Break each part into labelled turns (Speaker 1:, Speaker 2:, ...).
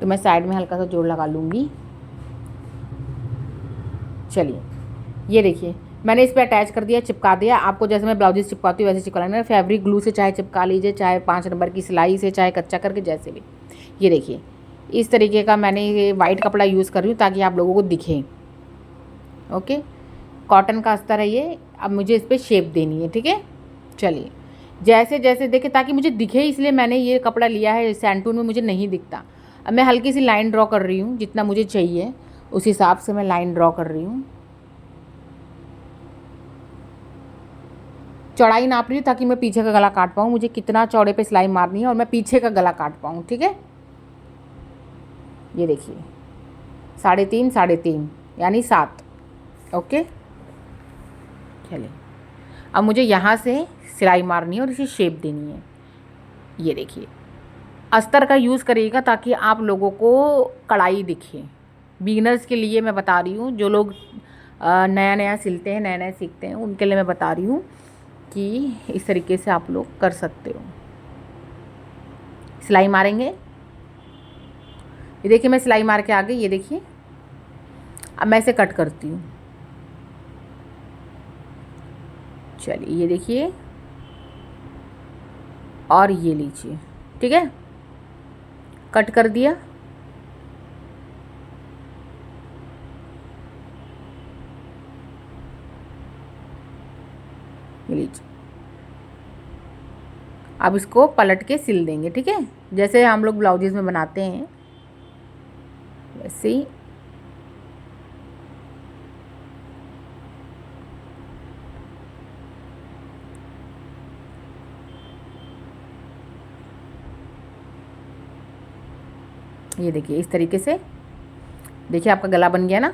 Speaker 1: तो मैं साइड में हल्का सा जोड़ लगा लूँगी। चलिए ये देखिए मैंने इस पर अटैच कर दिया, चिपका दिया। आपको जैसे मैं ब्लाउजेस चिपकाती हूँ वैसे चिपका लेना। फैब्रिक ग्लू से चाहे चिपका लीजिए, चाहे 5 नंबर की सिलाई से, चाहे कच्चा करके, जैसे भी। ये देखिए इस तरीके का मैंने ये वाइट कपड़ा यूज़ कर रही हूँ ताकि आप लोगों को दिखे। ओके, कॉटन का अस्तर है ये। अब मुझे इस पर शेप देनी है, ठीक है। चलिए जैसे जैसे देखे ताकि मुझे दिखे, इसलिए मैंने ये कपड़ा लिया है। सैंटून में मुझे नहीं दिखता। अब मैं हल्की सी लाइन ड्रॉ कर रही हूँ, जितना मुझे चाहिए उस हिसाब से मैं लाइन ड्रॉ कर रही हूँ। चौड़ाई नाप रही हूँ ताकि मैं पीछे का गला काट पाऊँ। मुझे कितना चौड़े पे सिलाई मारनी है और मैं पीछे का गला काट पाऊँ, ठीक है। ये देखिए 3.5 3.5 यानी 7। ओके, चलिए अब मुझे यहाँ से सिलाई मारनी है और इसे शेप देनी है। ये देखिए अस्तर का यूज़ करिएगा ताकि आप लोगों को कढ़ाई दिखे। बिगिनर्स के लिए मैं बता रही हूँ, जो लोग नया नया सिलते हैं, नया नया सीखते हैं, उनके लिए मैं बता रही हूँ कि इस तरीके से आप लोग कर सकते हो। सिलाई मारेंगे। ये देखिए मैं सिलाई मार के आ गई। ये देखिए अब मैं इसे कट करती हूँ। चलिए ये देखिए और ये लीजिए, ठीक है, कट कर दिया। ये लीजिए अब इसको पलट के सिल देंगे, ठीक है, जैसे हम लोग ब्लाउजेस में बनाते हैं वैसे ही। ये देखिए इस तरीके से, देखिए आपका गला बन गया ना।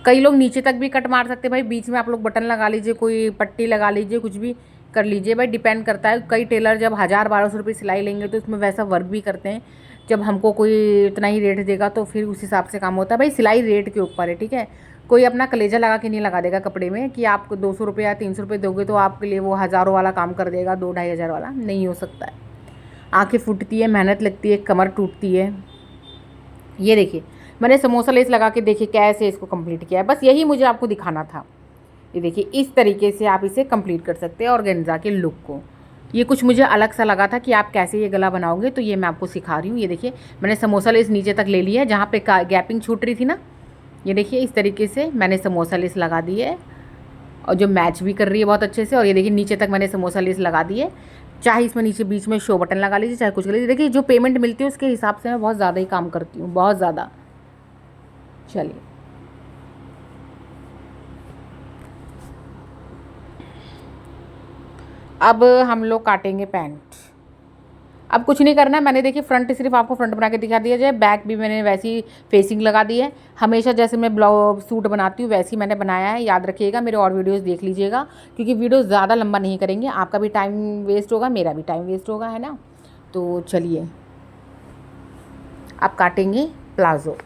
Speaker 1: कई लोग नीचे तक भी कट मार सकते हैं भाई, बीच में आप लोग बटन लगा लीजिए, कोई पट्टी लगा लीजिए, कुछ भी कर लीजिए भाई, डिपेंड करता है। कई टेलर जब 1000-1200 रुपये सिलाई लेंगे तो उसमें वैसा वर्क भी करते हैं। जब हमको कोई इतना ही रेट देगा तो फिर उस हिसाब से काम होता है भाई। सिलाई रेट के ऊपर है, ठीक है। कोई अपना कलेजा लगा के नहीं लगा देगा कपड़े में कि आपको 200 रुपये या 300 रुपये दोगे तो आपके लिए वो हज़ारों वाला काम कर देगा, 2-2.5 हज़ार वाला नहीं हो सकता है। आँखें फूटती है, मेहनत लगती है, कमर टूटती है। ये देखिए मैंने समोसा लेस लगा के देखिए कैसे इसको कंप्लीट किया है, बस यही मुझे आपको दिखाना था। ये देखिए इस तरीके से आप इसे कंप्लीट कर सकते हैं ऑर्गेन्जा के लुक को। ये कुछ मुझे अलग सा लगा था कि आप कैसे ये गला बनाओगे, तो ये मैं आपको सिखा रही हूँ। ये देखिए मैंने समोसा लेस नीचे तक ले लिया है, जहाँ पे गैपिंग छूट रही थी ना। ये देखिए इस तरीके से मैंने समोसा लेस लगा दी है और जो मैच भी कर रही है बहुत अच्छे से। और ये देखिए नीचे तक मैंने समोसा लेस लगा दी है। चाहे इसमें नीचे बीच में शो बटन लगा लीजिए, चाहे कुछ कर लीजिए। देखिए जो पेमेंट मिलती है उसके हिसाब से मैं बहुत ज़्यादा ही काम करती हूँ, बहुत ज़्यादा। चलिए अब हम लोग काटेंगे पैंट। अब कुछ नहीं करना है, मैंने देखिए फ्रंट सिर्फ आपको फ्रंट बना के दिखा दिया जाए, बैक भी मैंने वैसी फेसिंग लगा दी है। हमेशा जैसे मैं ब्लाउज सूट बनाती हूँ वैसे ही मैंने बनाया है, याद रखिएगा। मेरे और वीडियोस देख लीजिएगा क्योंकि वीडियो ज़्यादा लंबा नहीं करेंगे, आपका भी टाइम वेस्ट होगा, मेरा भी टाइम वेस्ट होगा, है ना। तो चलिए अब काटेंगे प्लाज़ो।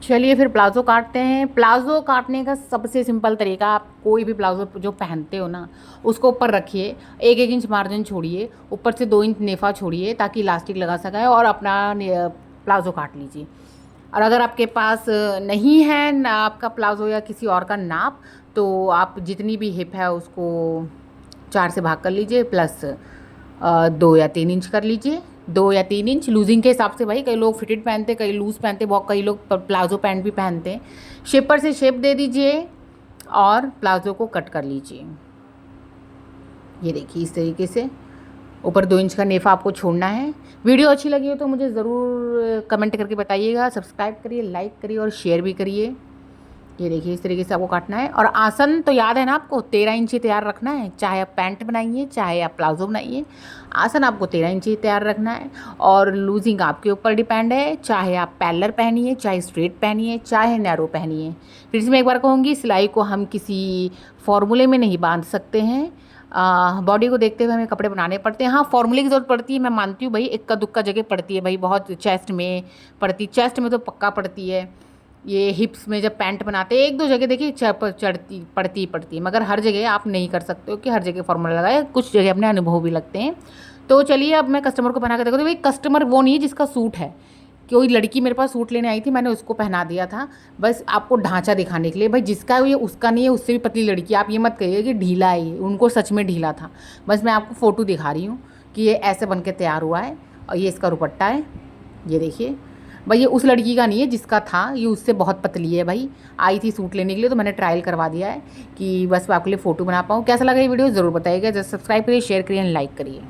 Speaker 1: चलिए फिर प्लाज़ो काटते हैं। प्लाज़ो काटने का सबसे सिंपल तरीका, आप कोई भी प्लाज़ो जो पहनते हो ना उसको ऊपर रखिए, 1-1 इंच मार्जिन छोड़िए, ऊपर से 2 इंच नेफा छोड़िए ताकि इलास्टिक लगा सके और अपना प्लाज़ो काट लीजिए। और अगर आपके पास नहीं है ना आपका प्लाज़ो या किसी और का नाप, तो आप जितनी भी हिप है उसको 4 से भाग कर लीजिए, प्लस 2 या 3 इंच कर लीजिए। 2 या 3 इंच लूजिंग के हिसाब से भाई, कई लोग फिटेड पहनते, कई लूज़ पहनते, बहुत कई लोग प्लाज़ो पैंट भी पहनते हैं। शेपर से शेप दे दीजिए और प्लाज़ो को कट कर लीजिए। ये देखिए इस तरीके से ऊपर 2 इंच का नेफा आपको छोड़ना है। वीडियो अच्छी लगी हो तो मुझे ज़रूर कमेंट करके बताइएगा, सब्सक्राइब करिए, लाइक करिए और शेयर भी करिए। ये देखिए इस तरीके से आपको काटना है। और आसन तो याद है ना आपको, 13 इंची तैयार रखना है, चाहे आप पैंट बनाइए चाहे आप प्लाज़ो बनाइए, आसन आपको 13 इंची तैयार रखना है। और लूजिंग आपके ऊपर डिपेंड है, चाहे आप पैरेलल पहनिए, चाहे स्ट्रेट पहनिए, चाहे नैरो पहनिए। फिर से मैं एक बार कहूँगी, सिलाई को हम किसी फॉर्मूले में नहीं बांध सकते हैं, बॉडी को देखते हुए हमें कपड़े बनाने पड़ते हैं। हाँ फॉर्मूले की ज़रूरत पड़ती है, मैं मानती हूँ भाई, इक्का दुक्का जगह पड़ती है भाई, बहुत चेस्ट में पड़ती, चेस्ट में तो पक्का पड़ती है। ये हिप्स में जब पैंट बनाते हैं 1-2 जगह देखिए चढ़ती पड़ती है, मगर हर जगह आप नहीं कर सकते हो कि हर जगह फॉर्मूला लगाए, कुछ जगह अपने अनुभव भी लगते हैं। तो चलिए अब मैं कस्टमर को पहना के देखो। तो भाई कस्टमर वो नहीं है जिसका सूट है, कोई लड़की मेरे पास सूट लेने आई थी, मैंने उसको पहना दिया था बस आपको ढांचा दिखाने के लिए। भाई जिसका ये उसका नहीं है, उससे भी पतली लड़की, आप ये मत कहिए कि ढीला है ये, उनको सच में ढीला था। बस मैं आपको फ़ोटो दिखा रही हूँ कि ये ऐसे बन के तैयार हुआ है और ये इसका दुपट्टा है, ये देखिए। भाई ये उस लड़की का नहीं है जिसका था, ये उससे बहुत पतली है। भाई आई थी सूट लेने के लिए तो मैंने ट्रायल करवा दिया है कि बस मैं आपके लिए फ़ोटो बना पाऊँ। कैसा लगा ये वीडियो ज़रूर बताइएगा। जस्ट सब्सक्राइब करिए, शेयर करिए एंड लाइक करिए।